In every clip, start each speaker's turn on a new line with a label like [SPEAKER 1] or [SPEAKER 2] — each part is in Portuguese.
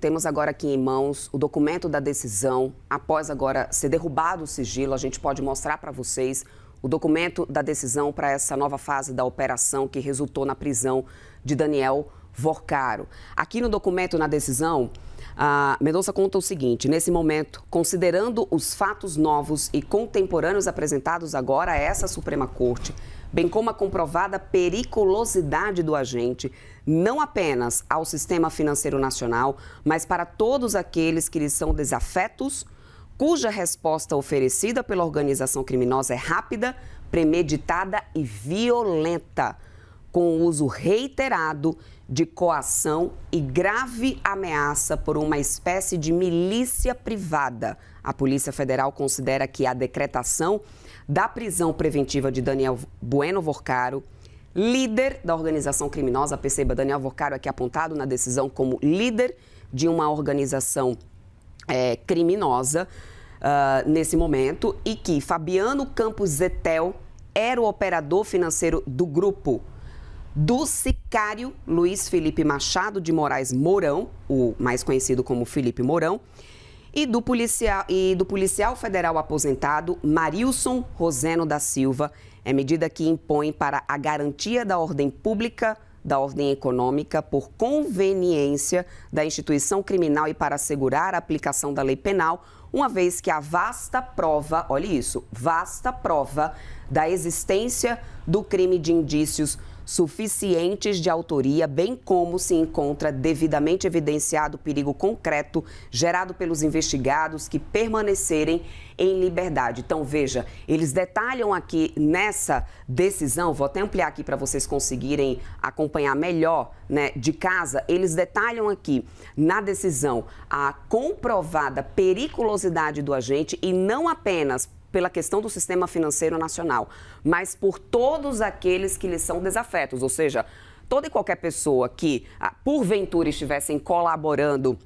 [SPEAKER 1] Temos agora aqui em mãos o documento da decisão. Após agora ser derrubado o sigilo, a gente pode mostrar para vocês o documento da decisão para essa nova fase da operação que resultou na prisão de Daniel Vorcaro. Aqui no documento, na decisão, a Mendonça conta o seguinte: nesse momento, considerando os fatos novos e contemporâneos apresentados agora a essa Suprema Corte, bem como a comprovada periculosidade do agente, não apenas ao sistema financeiro nacional, mas para todos aqueles que lhes são desafetos, cuja resposta oferecida pela organização criminosa é rápida, premeditada e violenta, com o uso reiterado de coação e grave ameaça por uma espécie de milícia privada. A Polícia Federal considera que a decretação da prisão preventiva de Daniel Bueno Vorcaro, líder da organização criminosa, perceba, Daniel Vorcaro aqui apontado na decisão como líder de uma organização criminosa nesse momento, e que Fabiano Campos Zetel era o operador financeiro do grupo, do sicário Luiz Felipe Machado de Moraes Mourão, o mais conhecido como Felipe Mourão, e do policial federal aposentado Marilson Roseno da Silva. É medida que impõe para a garantia da ordem pública, da ordem econômica, por conveniência da instituição criminal e para assegurar a aplicação da lei penal, uma vez que a vasta prova, olha isso, vasta prova da existência do crime de indícios suficientes de autoria, bem como se encontra devidamente evidenciado o perigo concreto gerado pelos investigados que permanecerem em liberdade. Então, veja, eles detalham aqui nessa decisão, vou até ampliar aqui para vocês conseguirem acompanhar melhor, né, de casa, eles detalham aqui na decisão a comprovada periculosidade do agente, e não apenas pela questão do sistema financeiro nacional, mas por todos aqueles que lhes são desafetos, ou seja, toda e qualquer pessoa que, porventura, estivessem colaborando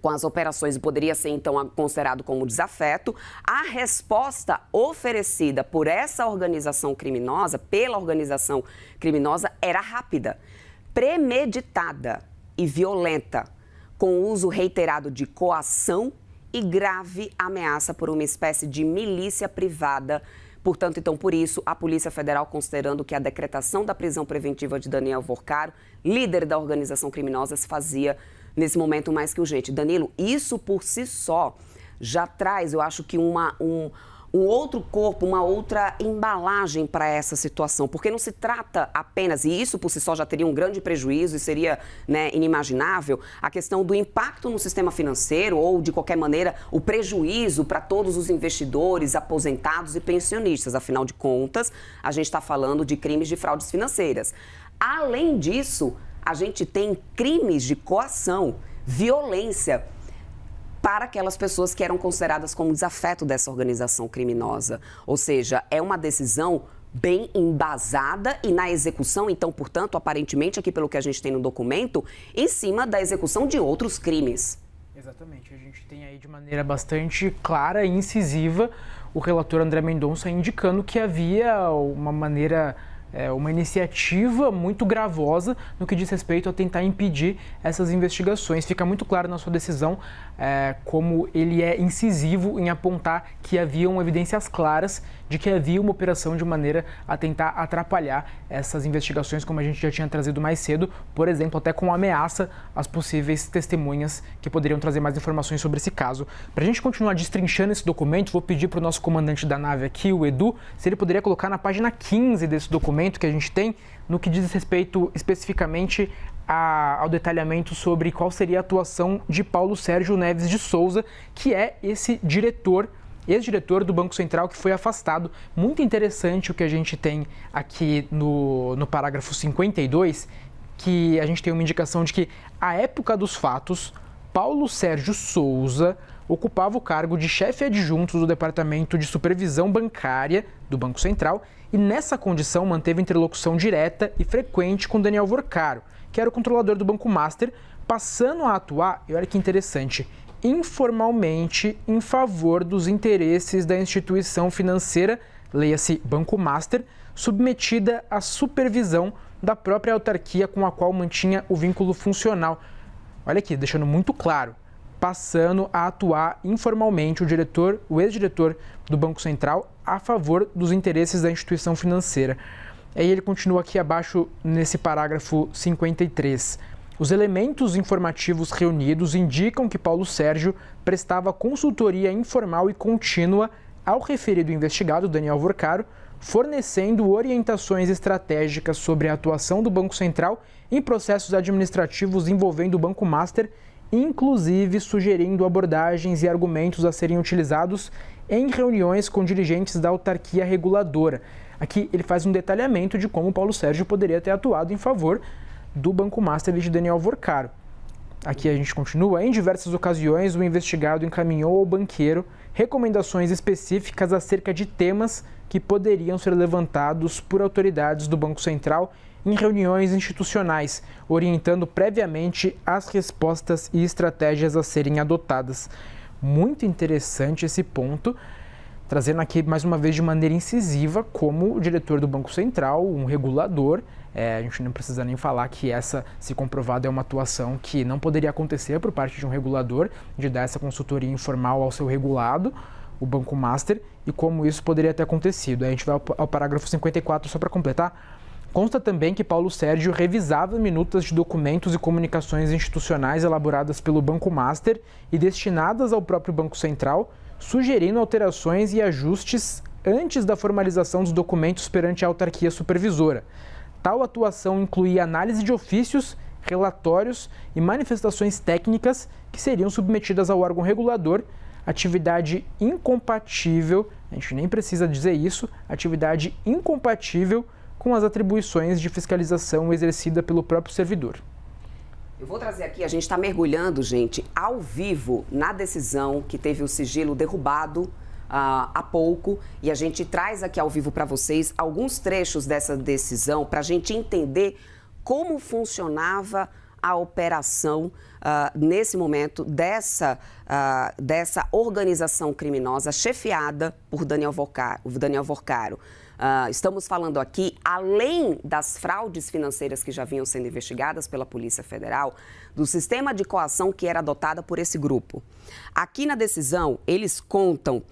[SPEAKER 1] com as operações e poderia ser, então, considerado como desafeto. A resposta oferecida por essa organização criminosa, pela organização criminosa, era rápida, premeditada e violenta, com o uso reiterado de coação e grave ameaça por uma espécie de milícia privada. Portanto, então, por isso, a Polícia Federal, considerando que a decretação da prisão preventiva de Daniel Vorcaro, líder da organização criminosa, se fazia, nesse momento, mais que urgente. Danilo, isso por si só já traz, eu acho que um outro corpo, uma outra embalagem para essa situação, porque não se trata apenas, e isso por si só já teria um grande prejuízo e seria, né, inimaginável, a questão do impacto no sistema financeiro ou, de qualquer maneira, o prejuízo para todos os investidores, aposentados e pensionistas. Afinal de contas, a gente está falando de crimes de fraudes financeiras. Além disso, a gente tem crimes de coação, violência, para aquelas pessoas que eram consideradas como desafeto dessa organização criminosa. Ou seja, é uma decisão bem embasada e na execução, então, portanto, aparentemente, aqui pelo que a gente tem no documento, em cima da execução de outros crimes.
[SPEAKER 2] Exatamente. A gente tem aí de maneira bastante clara e incisiva o relator André Mendonça indicando que havia uma iniciativa muito gravosa no que diz respeito a tentar impedir essas investigações. Fica muito claro na sua decisão como ele é incisivo em apontar que haviam evidências claras de que havia uma operação de maneira a tentar atrapalhar essas investigações, como a gente já tinha trazido mais cedo, por exemplo, até com ameaça às possíveis testemunhas que poderiam trazer mais informações sobre esse caso. Para a gente continuar destrinchando esse documento, vou pedir para o nosso comandante da nave aqui, o Edu, se ele poderia colocar na página 15 desse documento que a gente tem, no que diz respeito especificamente ao detalhamento sobre qual seria a atuação de Paulo Sérgio Neves de Souza, que é esse ex-diretor do Banco Central que foi afastado. Muito interessante o que a gente tem aqui no parágrafo 52, que a gente tem uma indicação de que, à época dos fatos, Paulo Sérgio Souza ocupava o cargo de chefe adjunto do Departamento de Supervisão Bancária do Banco Central e, nessa condição, manteve interlocução direta e frequente com Daniel Vorcaro, que era o controlador do Banco Master, passando a atuar, e olha que interessante, informalmente em favor dos interesses da instituição financeira, leia-se Banco Master, submetida à supervisão da própria autarquia com a qual mantinha o vínculo funcional. olha aqui, deixando muito claro, passando a atuar informalmente o ex-diretor do Banco Central a favor dos interesses da instituição financeira. Aí ele continua aqui abaixo nesse parágrafo 53. Os elementos informativos reunidos indicam que Paulo Sérgio prestava consultoria informal e contínua ao referido investigado, Daniel Vorcaro, fornecendo orientações estratégicas sobre a atuação do Banco Central em processos administrativos envolvendo o Banco Master, inclusive sugerindo abordagens e argumentos a serem utilizados em reuniões com dirigentes da autarquia reguladora. Aqui ele faz um detalhamento de como Paulo Sérgio poderia ter atuado em favor do Banco Master de Daniel Vorcaro. Aqui a gente continua. Em diversas ocasiões, o investigado encaminhou ao banqueiro recomendações específicas acerca de temas que poderiam ser levantados por autoridades do Banco Central em reuniões institucionais, orientando previamente as respostas e estratégias a serem adotadas. Muito interessante esse ponto, trazendo aqui mais uma vez de maneira incisiva como o diretor do Banco Central, um regulador. A gente não precisa nem falar que essa, se comprovada, é uma atuação que não poderia acontecer por parte de um regulador, de dar essa consultoria informal ao seu regulado, o Banco Master, e como isso poderia ter acontecido. Aí a gente vai ao parágrafo 54 só para completar. Consta também que Paulo Sérgio revisava minutas de documentos e comunicações institucionais elaboradas pelo Banco Master e destinadas ao próprio Banco Central, sugerindo alterações e ajustes antes da formalização dos documentos perante a autarquia supervisora. Tal atuação incluía análise de ofícios, relatórios e manifestações técnicas que seriam submetidas ao órgão regulador, atividade incompatível, a gente nem precisa dizer isso, atividade incompatível com as atribuições de fiscalização exercida pelo próprio servidor.
[SPEAKER 1] Eu vou trazer aqui, a gente está mergulhando, gente, ao vivo na decisão que teve o sigilo derrubado há pouco, e a gente traz aqui ao vivo para vocês alguns trechos dessa decisão para a gente entender como funcionava a operação nesse momento dessa organização criminosa chefiada por Daniel Vorcaro. Estamos falando aqui, além das fraudes financeiras que já vinham sendo investigadas pela Polícia Federal, do sistema de coação que era adotado por esse grupo. Aqui na decisão, eles contam,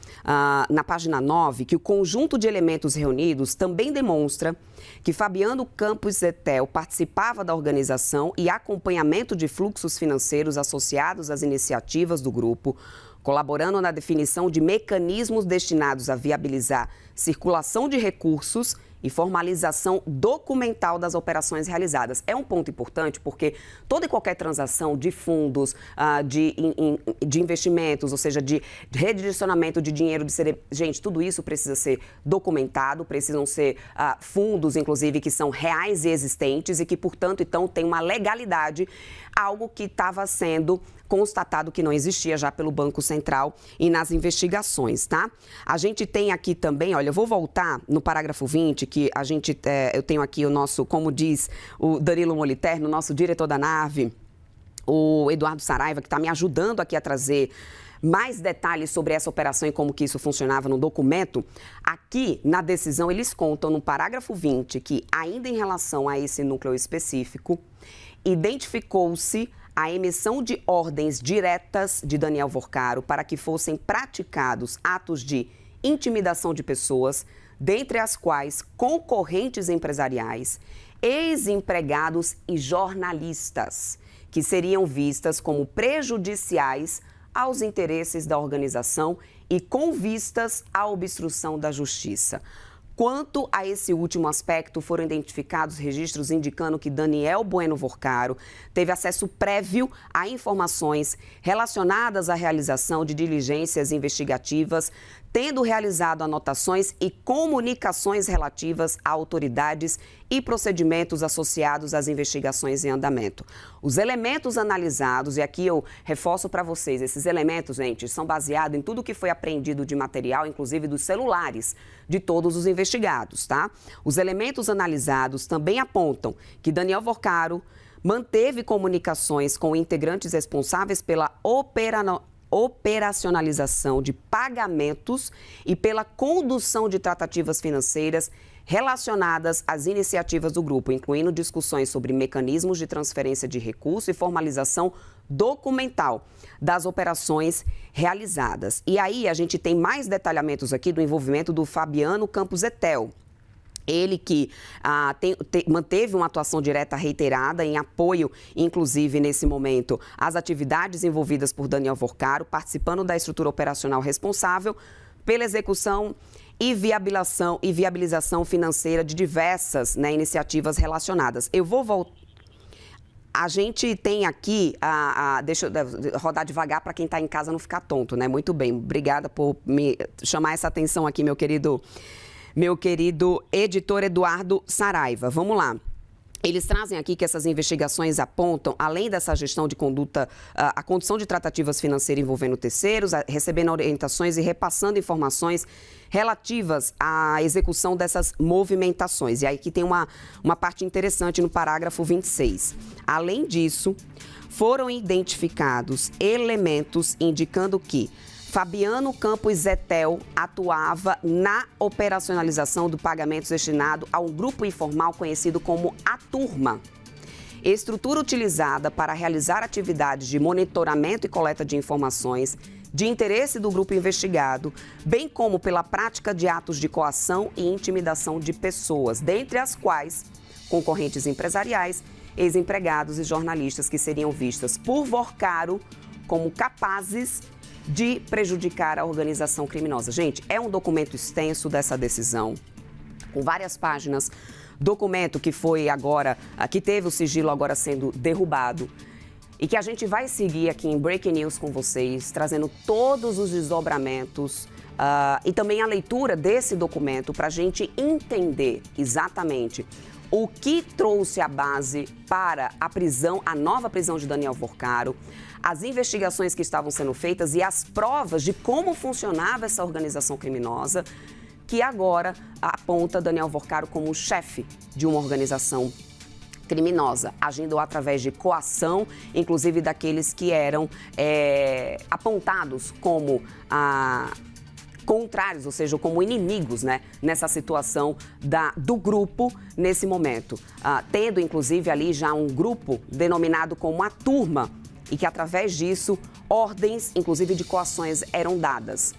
[SPEAKER 1] na página 9, que o conjunto de elementos reunidos também demonstra que Fabiano Campos Zetel participava da organização e acompanhamento de fluxos financeiros associados às iniciativas do grupo, colaborando na definição de mecanismos destinados a viabilizar circulação de recursos e formalização documental das operações realizadas. É um ponto importante porque toda e qualquer transação de fundos, de investimentos, ou seja, de redirecionamento de dinheiro, gente, tudo isso precisa ser documentado, precisam ser fundos, inclusive, que são reais e existentes e que, portanto, então, tem uma legalidade, algo que estava sendo constatado que não existia já pelo Banco Central e nas investigações, tá? A gente tem aqui também, olha, eu vou voltar no parágrafo 20, que a gente, eu tenho aqui o nosso, como diz o Danilo Moliterno, nosso diretor da nave, o Eduardo Saraiva, que está me ajudando aqui a trazer mais detalhes sobre essa operação e como que isso funcionava no documento. Aqui, na decisão, eles contam no parágrafo 20 que, ainda em relação a esse núcleo específico, identificou-se a emissão de ordens diretas de Daniel Vorcaro para que fossem praticados atos de intimidação de pessoas, dentre as quais concorrentes empresariais, ex-empregados e jornalistas, que seriam vistas como prejudiciais aos interesses da organização e com vistas à obstrução da justiça. Quanto a esse último aspecto, foram identificados registros indicando que Daniel Bueno Vorcaro teve acesso prévio a informações relacionadas à realização de diligências investigativas, tendo realizado anotações e comunicações relativas a autoridades e procedimentos associados às investigações em andamento. Os elementos analisados, e aqui eu reforço para vocês, esses elementos, gente, são baseados em tudo que foi apreendido de material, inclusive dos celulares de todos os investigados, tá? Os elementos analisados também apontam que Daniel Vorcaro manteve comunicações com integrantes responsáveis pela operacionalização de pagamentos e pela condução de tratativas financeiras relacionadas às iniciativas do grupo, incluindo discussões sobre mecanismos de transferência de recursos e formalização documental das operações realizadas. E aí a gente tem mais detalhamentos aqui do envolvimento do Fabiano Campos Etel. Ele que manteve uma atuação direta reiterada em apoio, inclusive nesse momento, às atividades envolvidas por Daniel Worcaro, participando da estrutura operacional responsável pela execução e viabilização financeira de diversas, né, iniciativas relacionadas. Eu vou voltar. A gente tem aqui, deixa eu rodar devagar para quem está em casa não ficar tonto, né? Muito bem, obrigada por me chamar essa atenção aqui, meu querido editor Eduardo Saraiva. Vamos lá. Eles trazem aqui que essas investigações apontam, além dessa gestão de conduta, a condução de tratativas financeiras envolvendo terceiros, recebendo orientações e repassando informações relativas à execução dessas movimentações. E aí aqui tem uma parte interessante no parágrafo 26. Além disso, foram identificados elementos indicando que Fabiano Campos Etel atuava na operacionalização do pagamento destinado a um grupo informal conhecido como A Turma, estrutura utilizada para realizar atividades de monitoramento e coleta de informações de interesse do grupo investigado, bem como pela prática de atos de coação e intimidação de pessoas, dentre as quais concorrentes empresariais, ex-empregados e jornalistas que seriam vistas por Worcaro como capazes de prejudicar a organização criminosa. Gente, é um documento extenso dessa decisão, com várias páginas, documento que foi agora, que teve o sigilo agora sendo derrubado e que a gente vai seguir aqui em Breaking News com vocês, trazendo todos os desdobramentos e também a leitura desse documento para a gente entender exatamente o que trouxe a base para a prisão, a nova prisão de Daniel Worcaro, as investigações que estavam sendo feitas e as provas de como funcionava essa organização criminosa, que agora aponta Daniel Worcaro como chefe de uma organização criminosa, agindo através de coação, inclusive daqueles que eram apontados como contrários, ou seja, como inimigos, né, nessa situação do grupo nesse momento. Tendo, inclusive, ali já um grupo denominado como A Turma, e que, através disso, ordens, inclusive de coações, eram dadas.